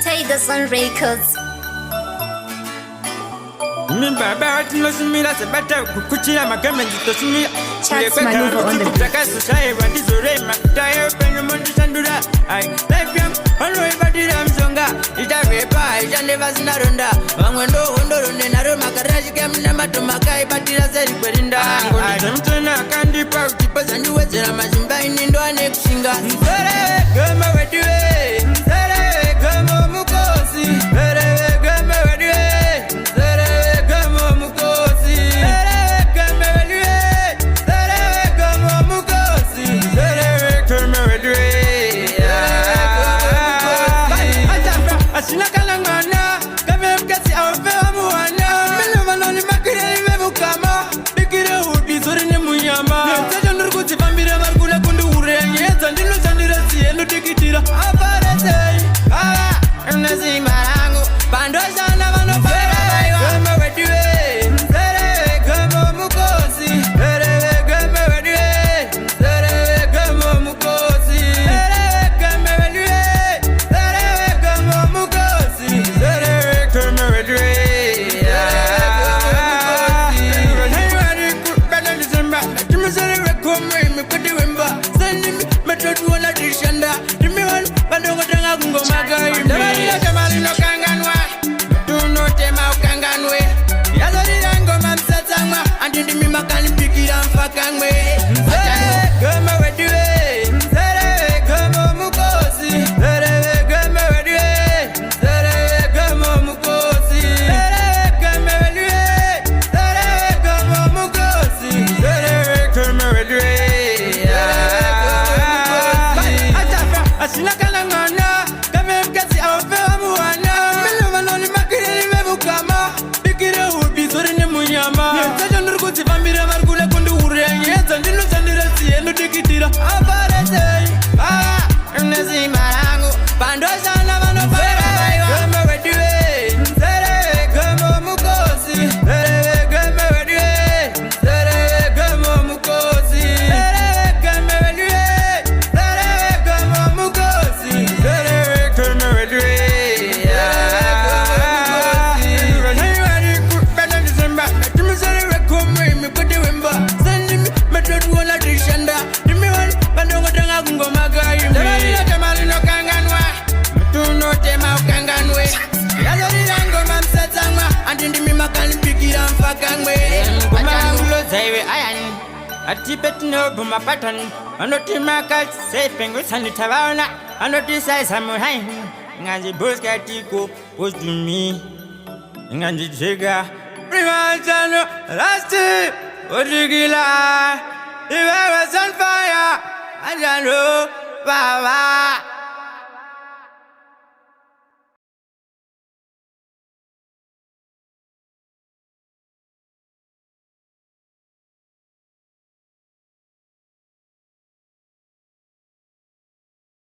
Take the sun records. Chats maneuver on the Atibet no buma pattern, and not in my cat, safe with Sunny Tavana, and not this size Samurai, and the Boskatico was to me, and the Jigger, Primanzano, last year, Odugila, if I was on fire, I don't know, Baba.